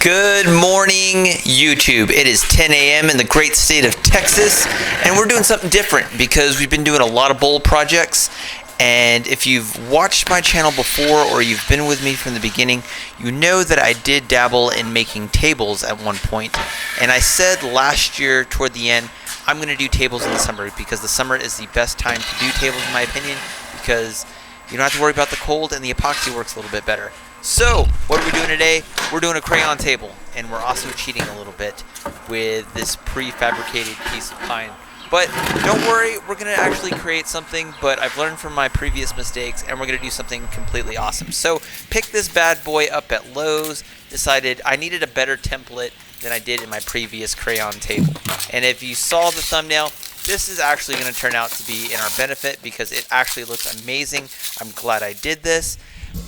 Good morning, YouTube. It is 10 a.m. in the great state of Texas, and we're doing something different because we've been doing a lot of bowl projects. And if you've watched my channel before or you've been with me from the beginning, you know that I did dabble in making tables at one point. And I said last year toward the end, I'm going to do tables in the summer because the summer is the best time to do tables in my opinion, because you don't have to worry about the cold and the epoxy works a little bit better. So, what are we doing today? We're doing a crayon table, and we're also cheating a little bit with this prefabricated piece of pine. But don't worry, we're going to actually create something, but I've learned from my previous mistakes, and we're going to do something completely awesome. So, picked this bad boy up at Lowe's, decided I needed a better template than I did in my previous crayon table. And if you saw the thumbnail, this is actually going to turn out to be in our benefit because it actually looks amazing. I'm glad I did this,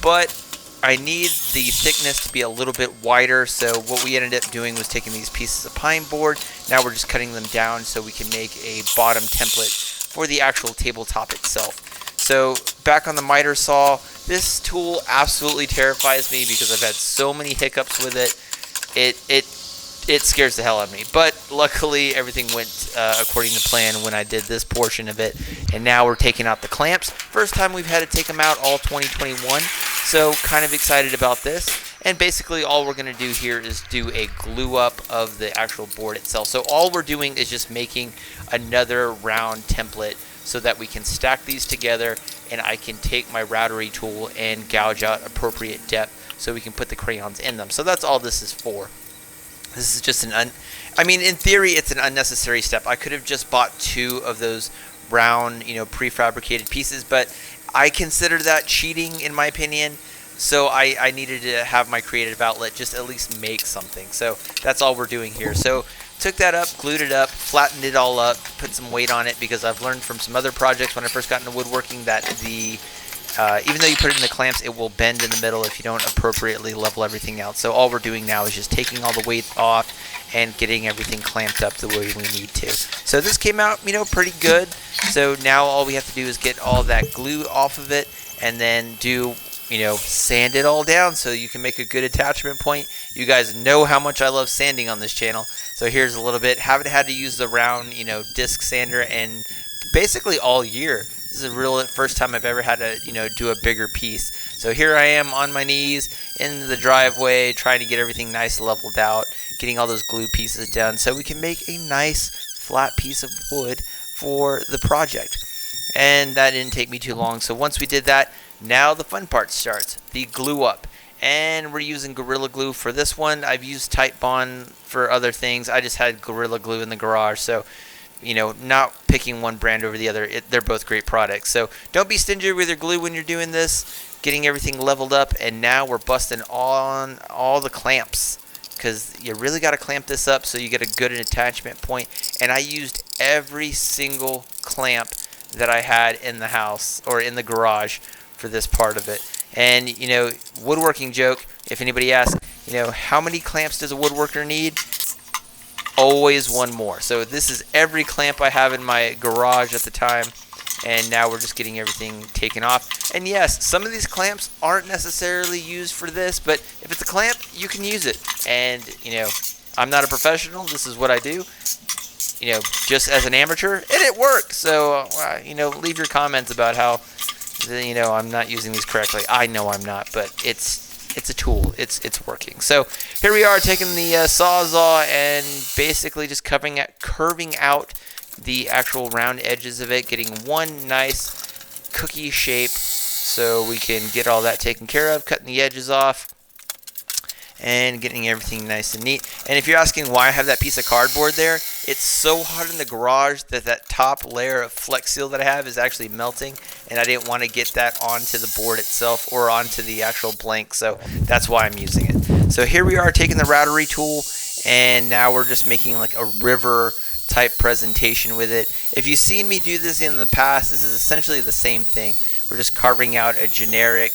but I need the thickness to be a little bit wider, so what we ended up doing was taking these pieces of pine board. Now we're just cutting them down so we can make a bottom template for the actual tabletop itself. So back on the miter saw, this tool absolutely terrifies me because I've had so many hiccups with it. It scares the hell out of me, but luckily everything went according to plan when I did this portion of it, and now we're taking out the clamps. First time we've had to take them out all 2021, so kind of excited about this. And basically all we're going to do here is do a glue up of the actual board itself. So all we're doing is just making another round template so that we can stack these together, and I can take my routery tool and gouge out appropriate depth so we can put the crayons in them. So that's all this is for. This is just in theory, it's an unnecessary step. I could have just bought two of those round, prefabricated pieces, but I consider that cheating in my opinion. So I needed to have my creative outlet just at least make something. So that's all we're doing here. So took that up, glued it up, flattened it all up, put some weight on it because I've learned from some other projects when I first got into woodworking that even though you put it in the clamps, it will bend in the middle if you don't appropriately level everything out. So all we're doing now is just taking all the weight off and getting everything clamped up the way we need to. So this came out, pretty good. So now all we have to do is get all that glue off of it and then do, sand it all down so you can make a good attachment point. You guys know how much I love sanding on this channel. So here's a little bit. Haven't had to use the round, disc sander and basically all year. This is the real first time I've ever had to, do a bigger piece. So here I am on my knees in the driveway trying to get everything nice leveled out, getting all those glue pieces done so we can make a nice flat piece of wood for the project. And that didn't take me too long. So once we did that, now the fun part starts, the glue up. And we're using Gorilla Glue for this one. I've used Tite Bond for other things. I just had Gorilla Glue in the garage, so not picking one brand over the other. They're both great products. So don't be stingy with your glue when you're doing this. Getting everything leveled up, and now we're busting on all the clamps because you really got to clamp this up so you get a good attachment point. And I used every single clamp that I had in the house or in the garage for this part of it. And, woodworking joke, if anybody asks, how many clamps does a woodworker need? Always one more. So this is every clamp I have in my garage at the time, and now we're just getting everything taken off. And yes, some of these clamps aren't necessarily used for this, but if it's a clamp, you can use it. And I'm not a professional. This is what I do, just as an amateur, and it works. So leave your comments about how I'm not using these correctly. I know I'm not, but it's a tool. It's working. So here we are taking the Sawzall and basically just curving out the actual round edges of it, getting one nice cookie shape so we can get all that taken care of, cutting the edges off and getting everything nice and neat. And if you're asking why I have that piece of cardboard there, it's so hot in the garage that top layer of Flex Seal that I have is actually melting, and I didn't want to get that onto the board itself or onto the actual blank, so that's why I'm using it. So here we are taking the routery tool, and now we're just making like a river type presentation with it. If you've seen me do this in the past, this is essentially the same thing. We're just carving out a generic,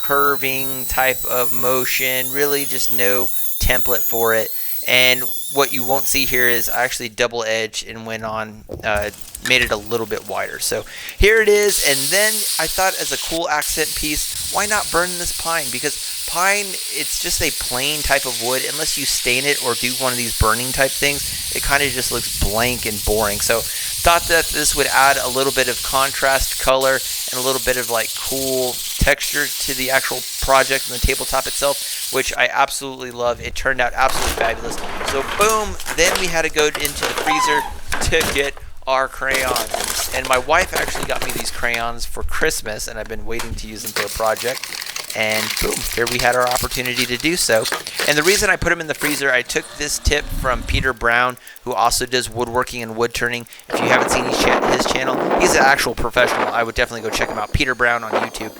curving type of motion, really just no template for it. And what you won't see here is I actually double edged and went on, made it a little bit wider. So here it is. And then I thought as a cool accent piece, why not burn this pine? Because pine, it's just a plain type of wood. Unless you stain it or do one of these burning type things, it kind of just looks blank and boring. So thought that this would add a little bit of contrast color and a little bit of like cool texture to the actual project and the tabletop itself, which I absolutely love. It turned out absolutely fabulous. So boom, then we had to go into the freezer to get our crayons. And my wife actually got me these crayons for Christmas, and I've been waiting to use them for a project. And boom, here we had our opportunity to do so. And the reason I put them in the freezer, I took this tip from Peter Brown, who also does woodworking and wood turning. If you haven't seen his channel, he's an actual professional. I would definitely go check him out. Peter Brown on YouTube.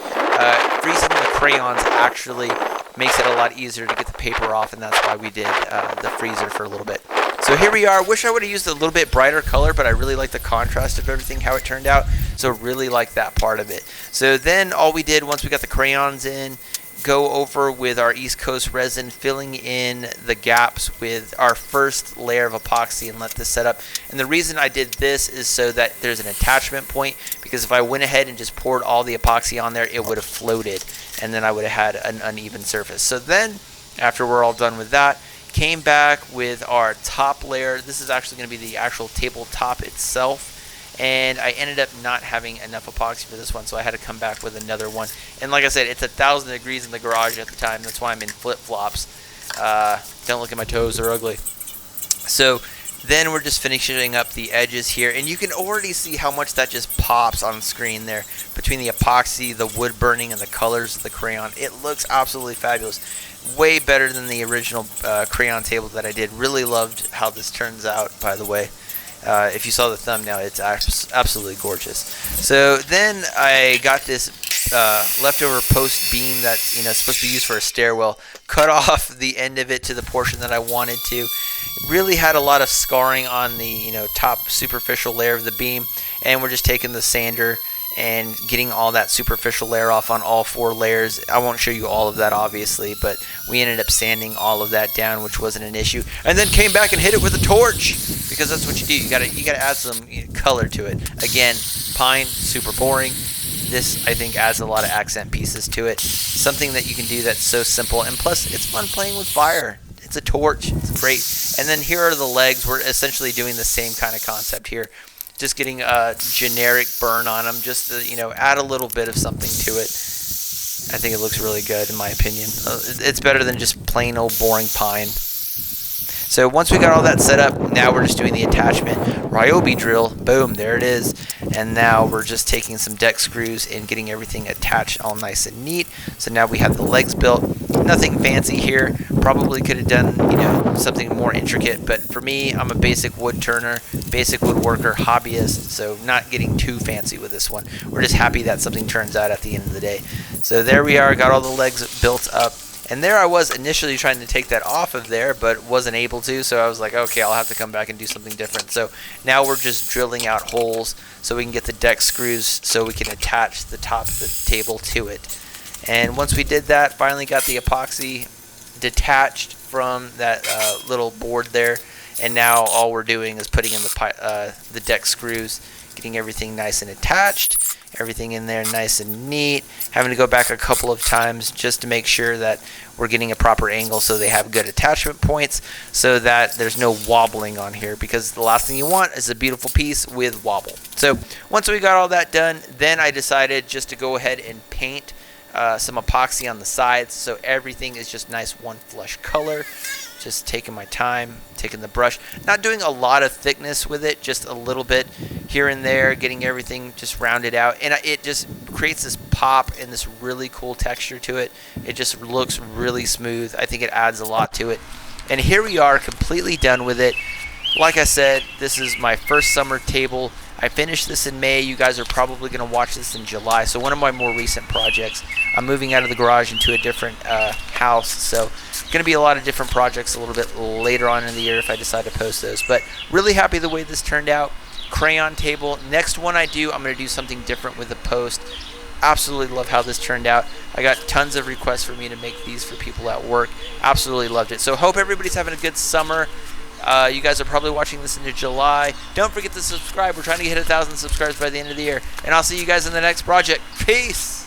Freezing the crayons actually makes it a lot easier to get the paper off, and that's why we did the freezer for a little bit. So here we are. Wish I would have used a little bit brighter color, but I really like the contrast of everything, how it turned out. So really like that part of it. So then all we did once we got the crayons in, go over with our East Coast resin, filling in the gaps with our first layer of epoxy and let this set up. And the reason I did this is so that there's an attachment point, because if I went ahead and just poured all the epoxy on there, it would have floated and then I would have had an uneven surface. So then after we're all done with that, came back with our top layer. This is actually going to be the actual tabletop itself. And I ended up not having enough epoxy for this one, so I had to come back with another one. And like I said, it's 1,000 degrees in the garage at the time. That's why I'm in flip-flops. Don't look at my toes, they're ugly. So then we're just finishing up the edges here. And you can already see how much that just pops on the screen there. Between the epoxy, the wood burning, and the colors of the crayon. It looks absolutely fabulous. Way better than the original crayon table that I did. Really loved how this turns out, by the way. If you saw the thumbnail, it's absolutely gorgeous. So then I got this leftover post beam that's supposed to be used for a stairwell. Cut off the end of it to the portion that I wanted to. Really had a lot of scarring on the top superficial layer of the beam, and we're just taking the sander and getting all that superficial layer off on all 4 layers. I won't show you all of that obviously, but we ended up sanding all of that down, which wasn't an issue. And then came back and hit it with a torch, because that's what you do. You gotta add some color to it. Again, pine, super boring. This, I think, adds a lot of accent pieces to it. Something that you can do that's so simple, and plus it's fun playing with fire. It's a torch, it's great. And then here are the legs. We're essentially doing the same kind of concept here. Just getting a generic burn on them, just to, add a little bit of something to it. I think it looks really good, in my opinion. It's better than just plain old boring pine. So once we got all that set up, now we're just doing the attachment. Ryobi drill, boom, there it is. And now we're just taking some deck screws and getting everything attached all nice and neat. So now we have the legs built. Nothing fancy here. Probably could have done, something more intricate. But for me, I'm a basic wood turner, basic woodworker, hobbyist. So not getting too fancy with this one. We're just happy that something turns out at the end of the day. So there we are, got all the legs built up. And there I was initially trying to take that off of there, but wasn't able to. So I was like, okay, I'll have to come back and do something different. So now we're just drilling out holes so we can get the deck screws so we can attach the top of the table to it. And once we did that, finally got the epoxy detached from that little board there. And now all we're doing is putting in the deck screws, getting everything nice and attached. Everything in there nice and neat. Having to go back a couple of times just to make sure that we're getting a proper angle so they have good attachment points, so that there's no wobbling on here, because the last thing you want is a beautiful piece with wobble. So once we got all that done, then I decided just to go ahead and paint some epoxy on the sides, so everything is just nice one flush color. Just taking my time, taking the brush, not doing a lot of thickness with it, just a little bit here and there, getting everything just rounded out, and it just creates this pop and this really cool texture to it. It just looks really smooth. I think it adds a lot to it. And here we are, completely done with it. Like I said, this is my first summer table. I finished this in May. You guys are probably going to watch this in July. So one of my more recent projects. I'm moving out of the garage into a different house. So going to be a lot of different projects a little bit later on in the year if I decide to post those. But really happy the way this turned out. Crayon table. Next one I do, I'm going to do something different with the post. Absolutely love how this turned out. I got tons of requests for me to make these for people at work. Absolutely loved it. So hope everybody's having a good summer. You guys are probably watching this into July. Don't forget to subscribe. We're trying to hit 1,000 subscribers by the end of the year. And I'll see you guys in the next project. Peace!